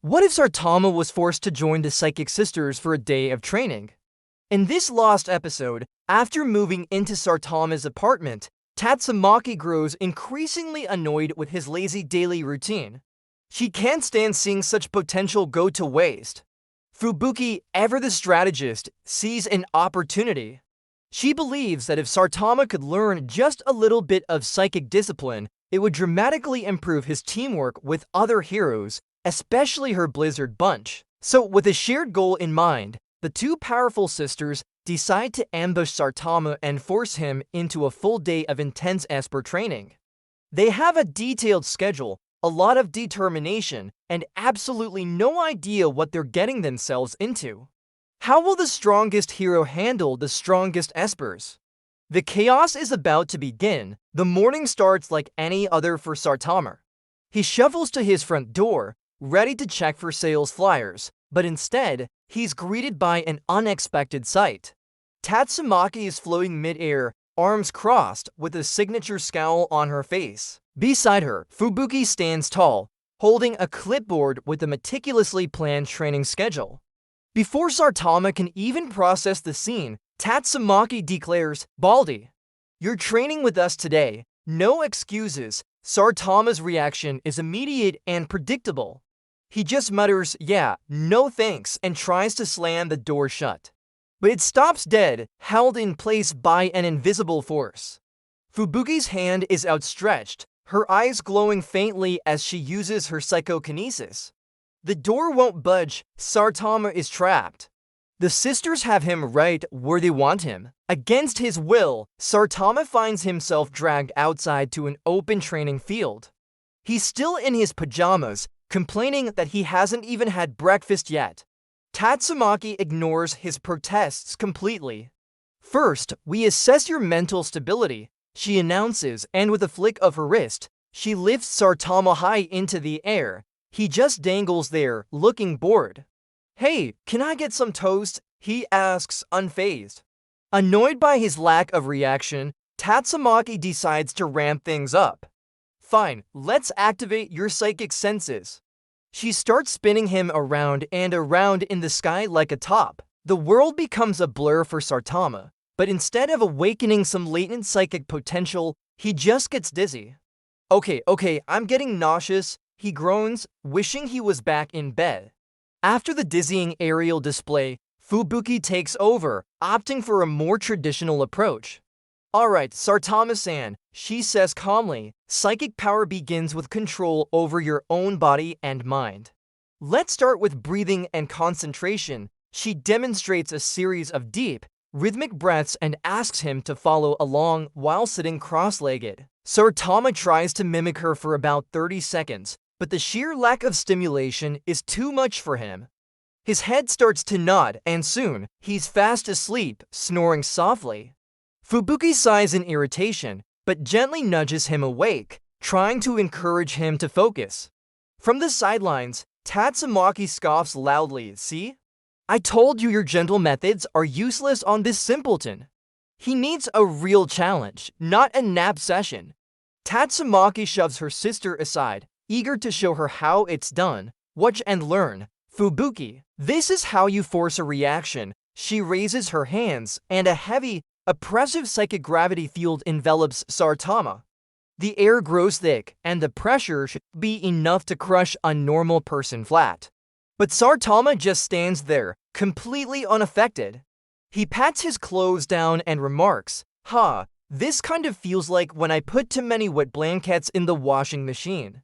What if Saitama was forced to join the Psychic Sisters for a day of training? In this lost episode, after moving into Saitama's apartment, Tatsumaki grows increasingly annoyed with his lazy daily routine. She can't stand seeing such potential go to waste. Fubuki, ever the strategist, sees an opportunity. She believes that if Saitama could learn just a little bit of psychic discipline, it would dramatically improve his teamwork with other heroes, especially her Blizzard bunch. So, with a shared goal in mind, the two powerful sisters decide to ambush Saitama and force him into a full day of intense Esper training. They have a detailed schedule, a lot of determination, and absolutely no idea what they're getting themselves into. How will the strongest hero handle the strongest Espers? The chaos is about to begin. The morning starts like any other for Saitama. He shuffles to his front door, ready to check for sales flyers, but instead, he's greeted by an unexpected sight. Tatsumaki is floating mid-air, arms crossed, with a signature scowl on her face. Beside her, Fubuki stands tall, holding a clipboard with a meticulously planned training schedule. Before Saitama can even process the scene, Tatsumaki declares, "Baldy, you're training with us today. No excuses." Saitama's reaction is immediate and predictable. He just mutters, "Yeah, no thanks," and tries to slam the door shut. But it stops dead, held in place by an invisible force. Fubuki's hand is outstretched, her eyes glowing faintly as she uses her psychokinesis. The door won't budge. Saitama is trapped. The sisters have him right where they want him. Against his will, Saitama finds himself dragged outside to an open training field. He's still in his pajamas, complaining that he hasn't even had breakfast yet. Tatsumaki ignores his protests completely. "First, we assess your mental stability," she announces, and with a flick of her wrist, she lifts Saitama high into the air. He just dangles there, looking bored. "Hey, can I get some toast?" he asks, unfazed. Annoyed by his lack of reaction, Tatsumaki decides to ramp things up. "Fine, let's activate your psychic senses." She starts spinning him around and around in the sky like a top. The world becomes a blur for Saitama, but instead of awakening some latent psychic potential, he just gets dizzy. Okay, I'm getting nauseous," he groans, wishing he was back in bed. After the dizzying aerial display, Fubuki takes over, opting for a more traditional approach. "Alright, Saitama-san," she says calmly, "psychic power begins with control over your own body and mind. Let's start with breathing and concentration." She demonstrates a series of deep, rhythmic breaths and asks him to follow along while sitting cross-legged. Saitama tries to mimic her for about 30 seconds, but the sheer lack of stimulation is too much for him. His head starts to nod, and soon, he's fast asleep, snoring softly. Fubuki sighs in irritation, but gently nudges him awake, trying to encourage him to focus. From the sidelines, Tatsumaki scoffs loudly, "See? I told you your gentle methods are useless on this simpleton. He needs a real challenge, not a nap session." Tatsumaki shoves her sister aside, eager to show her how it's done. "Watch and learn, Fubuki. This is how you force a reaction." She raises her hands, and a heavy, oppressive psychic gravity field envelops Saitama. The air grows thick, and the pressure should be enough to crush a normal person flat. But Saitama just stands there, completely unaffected. He pats his clothes down and remarks, "This kind of feels like when I put too many wet blankets in the washing machine."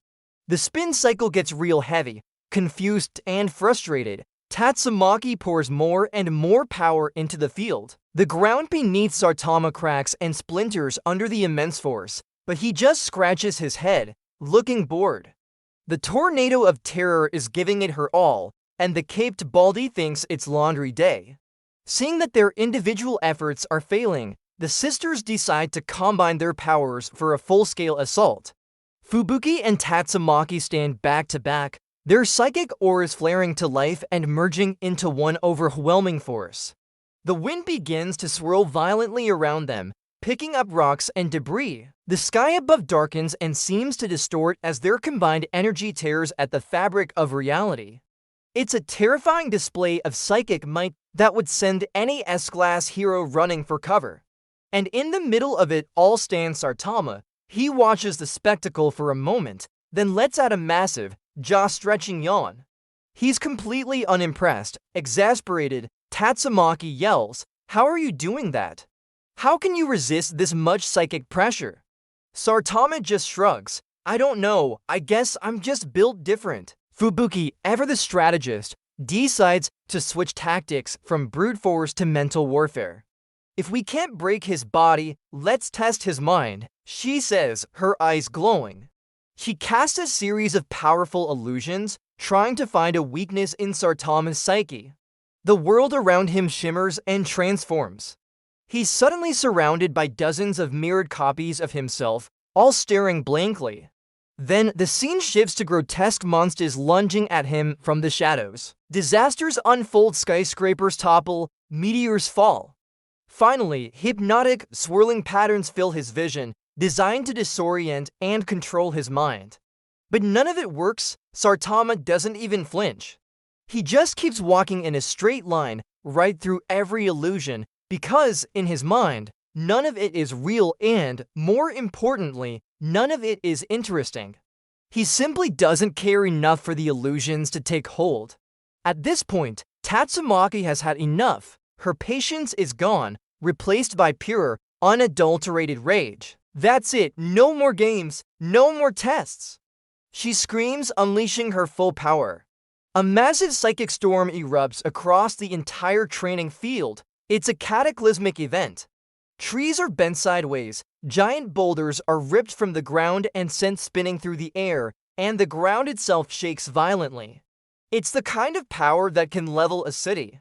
The spin cycle gets real heavy. Confused and frustrated, Tatsumaki pours more and more power into the field. The ground beneath Saitama cracks and splinters under the immense force, but he just scratches his head, looking bored. The tornado of terror is giving it her all, and the caped Baldy thinks it's laundry day. Seeing that their individual efforts are failing, the sisters decide to combine their powers for a full-scale assault. Fubuki and Tatsumaki stand back to back, their psychic auras flaring to life and merging into one overwhelming force. The wind begins to swirl violently around them, picking up rocks and debris. The sky above darkens and seems to distort as their combined energy tears at the fabric of reality. It's a terrifying display of psychic might that would send any S-class hero running for cover. And in the middle of it all stands Saitama. He watches the spectacle for a moment, then lets out a massive, jaw-stretching yawn. He's completely unimpressed. Exasperated, Tatsumaki yells, "How are you doing that? How can you resist this much psychic pressure?" Saitama just shrugs. "I don't know, I guess I'm just built different." Fubuki, ever the strategist, decides to switch tactics from brute force to mental warfare. "If we can't break his body, let's test his mind," she says, her eyes glowing. She casts a series of powerful illusions, trying to find a weakness in Saitama's psyche. The world around him shimmers and transforms. He's suddenly surrounded by dozens of mirrored copies of himself, all staring blankly. Then the scene shifts to grotesque monsters lunging at him from the shadows. Disasters unfold, skyscrapers topple, meteors fall. Finally, hypnotic, swirling patterns fill his vision, designed to disorient and control his mind. But none of it works. Saitama doesn't even flinch. He just keeps walking in a straight line, right through every illusion, because, in his mind, none of it is real and, more importantly, none of it is interesting. He simply doesn't care enough for the illusions to take hold. At this point, Tatsumaki has had enough. Her patience is gone, replaced by pure, unadulterated rage. That's it, no more games, no more tests. She screams, unleashing her full power. A massive psychic storm erupts across the entire training field. It's a cataclysmic event. Trees are bent sideways, giant boulders are ripped from the ground and sent spinning through the air, and the ground itself shakes violently. It's the kind of power that can level a city.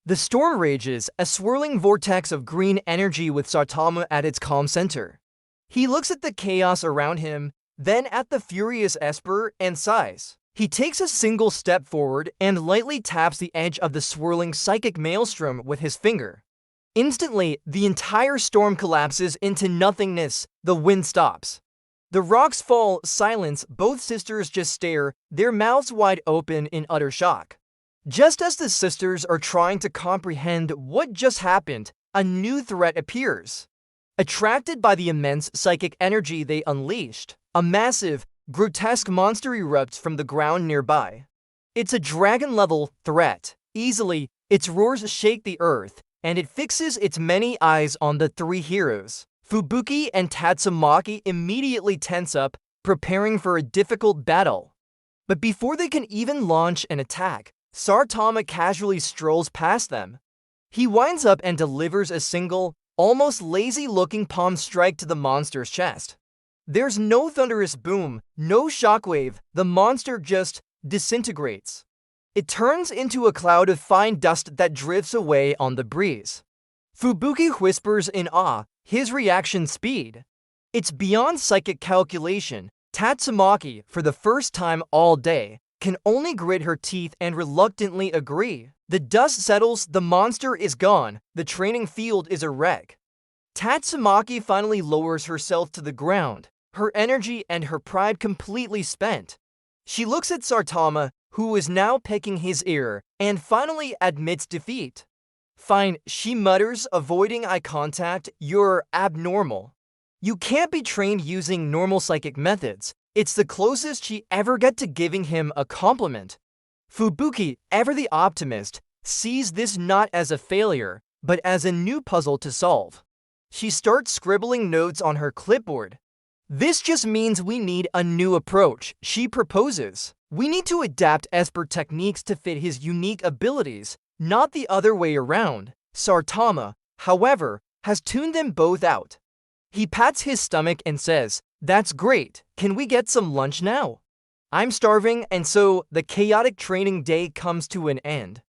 The storm rages, a swirling vortex of green energy with Saitama at its calm center. He looks at the chaos around him, then at the furious Esper, and sighs. He takes a single step forward and lightly taps the edge of the swirling psychic maelstrom with his finger. Instantly, the entire storm collapses into nothingness. The wind stops. The rocks fall, silence, both sisters just stare, their mouths wide open in utter shock. Just as the sisters are trying to comprehend what just happened, a new threat appears. Attracted by the immense psychic energy they unleashed, a massive, grotesque monster erupts from the ground nearby. It's a dragon-level threat. Easily, its roars shake the earth, and it fixes its many eyes on the three heroes. Fubuki and Tatsumaki immediately tense up, preparing for a difficult battle. But before they can even launch an attack, Saitama casually strolls past them. He winds up and delivers a single, almost lazy-looking palm strike to the monster's chest. There's no thunderous boom, no shockwave, the monster just disintegrates. It turns into a cloud of fine dust that drifts away on the breeze. Fubuki whispers in awe, his reaction speed. It's beyond psychic calculation. Tatsumaki, for the first time all day, can only grit her teeth and reluctantly agree. The dust settles, the monster is gone, the training field is a wreck. Tatsumaki finally lowers herself to the ground, her energy and her pride completely spent. She looks at Saitama, who is now pecking his ear, and finally admits defeat. "Fine," she mutters, avoiding eye contact, "you're abnormal. You can't be trained using normal psychic methods." It's the closest she ever got to giving him a compliment. Fubuki, ever the optimist, sees this not as a failure, but as a new puzzle to solve. She starts scribbling notes on her clipboard. "This just means we need a new approach," she proposes. "We need to adapt Esper techniques to fit his unique abilities, not the other way around." Saitama, however, has tuned them both out. He pats his stomach and says, "That's great, can we get some lunch now? I'm starving," and so the chaotic training day comes to an end.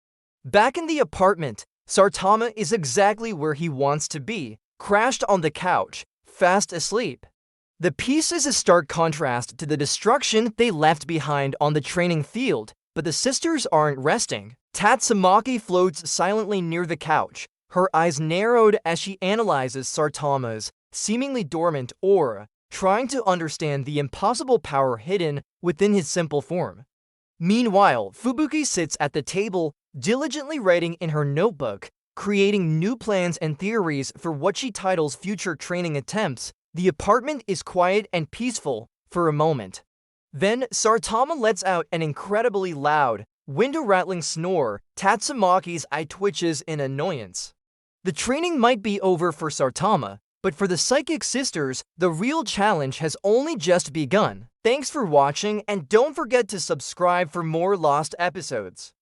Back in the apartment, Saitama is exactly where he wants to be, crashed on the couch, fast asleep. The piece is a stark contrast to the destruction they left behind on the training field, but the sisters aren't resting. Tatsumaki floats silently near the couch, her eyes narrowed as she analyzes Saitama's seemingly dormant aura, trying to understand the impossible power hidden within his simple form. Meanwhile, Fubuki sits at the table, diligently writing in her notebook, creating new plans and theories for what she titles future training attempts. The apartment is quiet and peaceful for a moment. Then, Saitama lets out an incredibly loud, window-rattling snore. Tatsumaki's eye twitches in annoyance. The training might be over for Saitama, but for the Psychic Sisters, the real challenge has only just begun. Thanks for watching, and don't forget to subscribe for more Lost episodes.